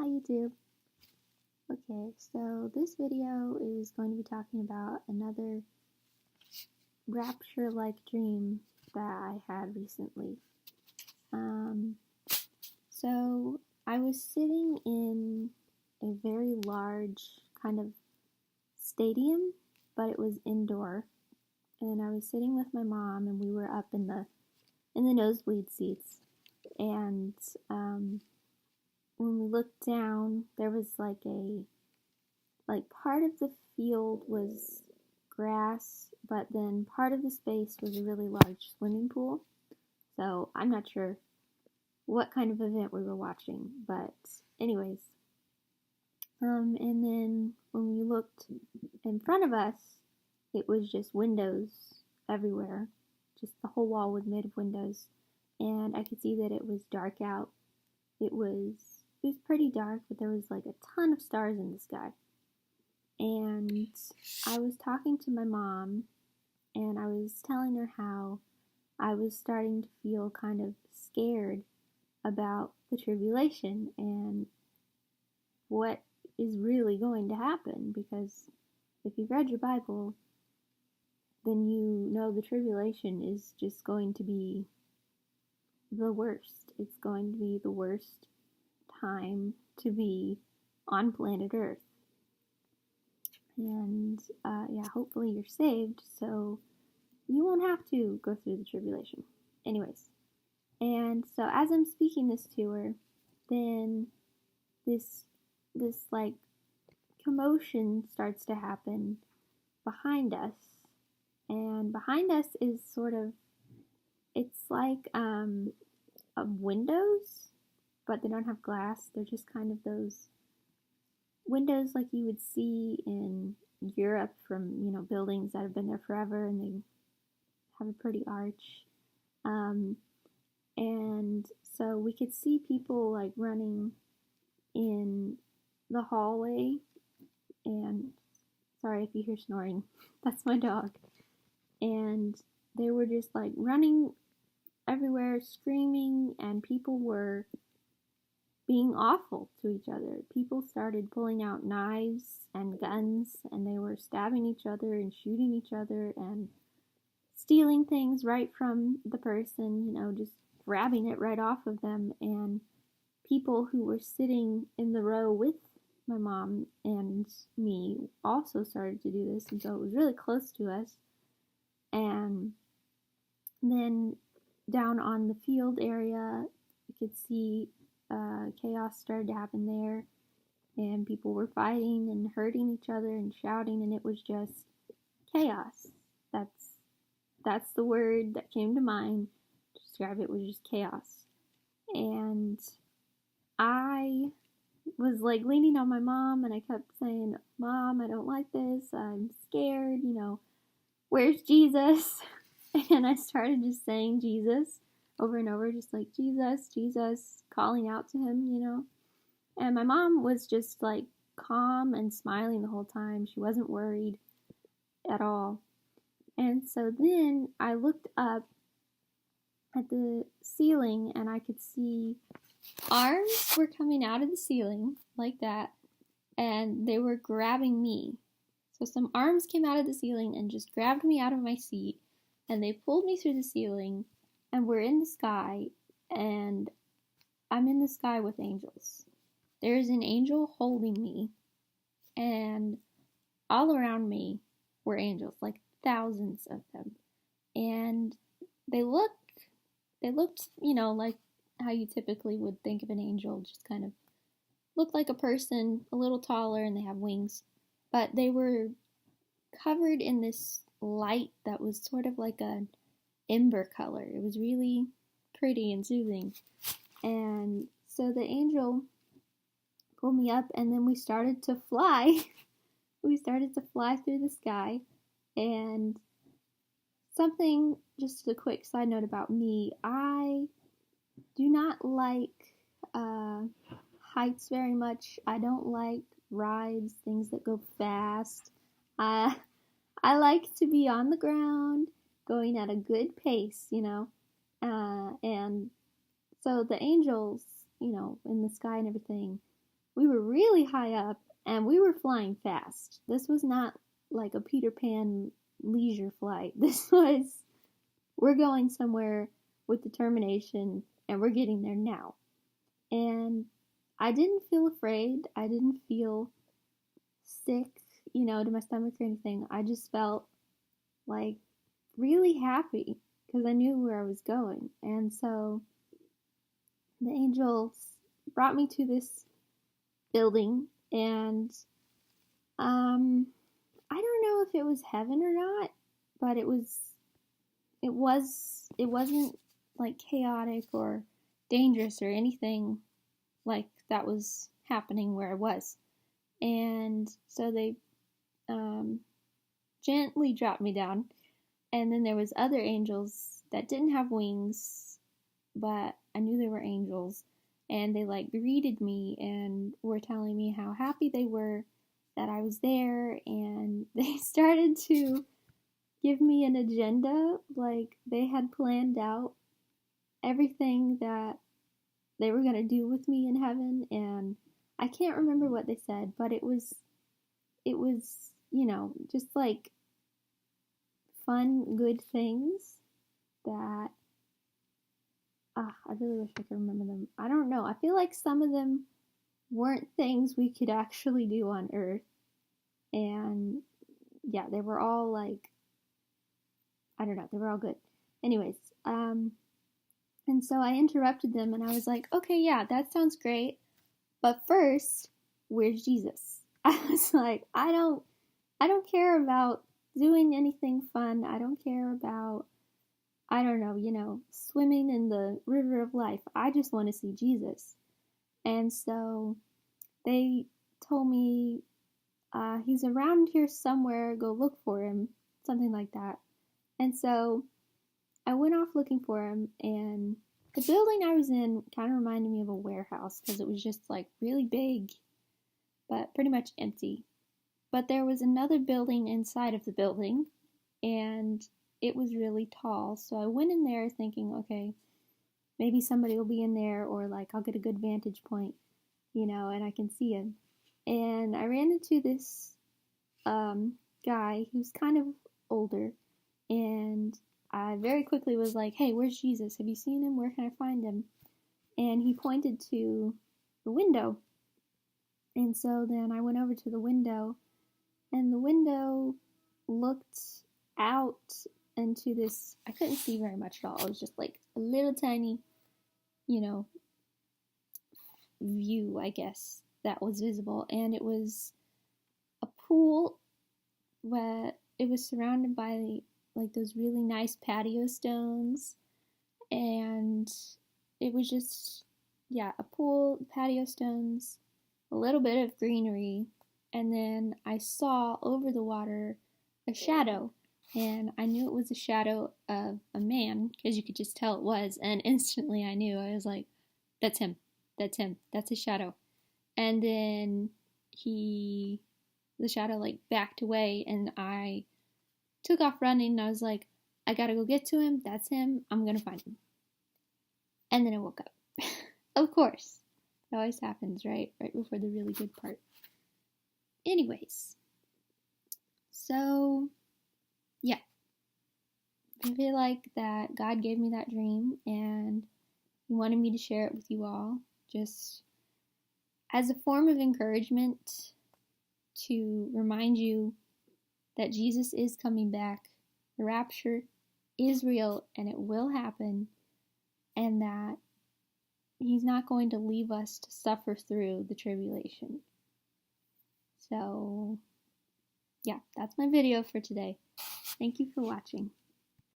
Hi YouTube. Okay, so this video is going to be talking about another rapture-like dream that I had recently. So I was sitting in a very large kind of stadium, but it was indoor, and I was sitting with my mom, and we were up in the nosebleed seats, and when we looked down, there was like part of the field was grass, but then part of the space was a really large swimming pool. So I'm not sure what kind of event we were watching, but anyways. And then when we looked in front of us, it was just windows everywhere. Just the whole wall was made of windows, and I could see that it was dark out. It was pretty dark, but there was like a ton of stars in the sky. And I was talking to my mom, and I was telling her how I was starting to feel kind of scared about the tribulation and what is really going to happen, because if you've read your Bible, then you know the tribulation is just going to be the worst. It's going to be the worst time to be on planet Earth. And yeah, hopefully you're saved, so you won't have to go through the tribulation. Anyways, and so as I'm speaking this to her, then this like commotion starts to happen behind us, and behind us is sort of, it's like windows, but they don't have glass. They're just kind of those windows like you would see in Europe from, buildings that have been there forever, and they have a pretty arch. And so we could see people like running in the hallway, and sorry if you hear snoring, that's my dog. And they were just like running everywhere, screaming, and people were being awful to each other. People started pulling out knives and guns, and they were stabbing each other and shooting each other and stealing things right from the person, just grabbing it right off of them. And people who were sitting in the row with my mom and me also started to do this, and so it was really close to us. And then down on the field area, you could see chaos started to happen there, and people were fighting and hurting each other and shouting, and it was just chaos. That's the word that came to mind to describe it, was just chaos. And I was like leaning on my mom, and I kept saying, "Mom, I don't like this. I'm scared. Where's Jesus?" And I started just saying Jesus over and over, just like Jesus, Jesus, calling out to him. And my mom was just like calm and smiling the whole time. She wasn't worried at all. And so then I looked up at the ceiling, and I could see arms were coming out of the ceiling like that, and they were grabbing me. So some arms came out of the ceiling and just grabbed me out of my seat, and they pulled me through the ceiling, and we're in the sky, and I'm in the sky with angels. There's an angel holding me, and all around me were angels, like thousands of them. And they looked, like how you typically would think of an angel, just kind of looked like a person, a little taller, and they have wings. But they were covered in this light that was sort of like an ember color. It was really pretty and soothing. And so the angel pulled me up, and then we started to fly. We started to fly through the sky. And something, just a quick side note about me, I do not like heights very much. I don't like rides, things that go fast. I like to be on the ground, going at a good pace, and so the angels, in the sky and everything, we were really high up and we were flying fast. This was not like a Peter Pan leisure flight. This was, we're going somewhere with determination and we're getting there now. And I didn't feel afraid. I didn't feel sick, to my stomach or anything. I just felt like really happy because I knew where I was going. And so the angels brought me to this building, and I don't know if it was heaven or not, but it wasn't like chaotic or dangerous or anything like that was happening where I was. And so they gently dropped me down, and then there was other angels that didn't have wings, but I knew they were angels, and they like greeted me and were telling me how happy they were that I was there, and they started to give me an agenda. Like they had planned out everything that they were going to do with me in heaven, and I can't remember what they said, but it was just like fun, good things that I really wish I could remember them. I don't know. I feel like some of them weren't things we could actually do on Earth. And yeah, they were all like, I don't know, they were all good. Anyways, and so I interrupted them and I was like, okay, yeah, that sounds great. But first, where's Jesus? I was like, I don't care about doing anything fun. I don't care about, I don't know, swimming in the river of life. I just want to see Jesus. And so they told me, he's around here somewhere, go look for him, something like that. And so I went off looking for him, and the building I was in kind of reminded me of a warehouse because it was just like really big, but pretty much empty. But there was another building inside of the building, and it was really tall. So I went in there thinking, okay, maybe somebody will be in there, or like I'll get a good vantage point, and I can see him. And I ran into this guy who's kind of older, and I very quickly was like, hey, where's Jesus? Have you seen him? Where can I find him? And he pointed to the window. And so then I went over to the window, and the window looked out into this, I couldn't see very much at all. It was just like a little tiny, view, I guess, that was visible. And it was a pool where it was surrounded by like those really nice patio stones, and it was just, yeah, a pool, patio stones, a little bit of greenery, and then I saw over the water a shadow, and I knew it was a shadow of a man because you could just tell it was, and instantly I knew. I was like, that's him, that's a shadow. And then the shadow like backed away, and I took off running, and I was like, I gotta go get to him, that's him, I'm gonna find him. And then I woke up. Of course. It always happens, right? Right before the really good part. Anyways. So, yeah. I feel like that God gave me that dream, and He wanted me to share it with you all, just as a form of encouragement to remind you that Jesus is coming back. The rapture is real, and it will happen, and that He's not going to leave us to suffer through the tribulation. So, yeah, that's my video for today. Thank you for watching.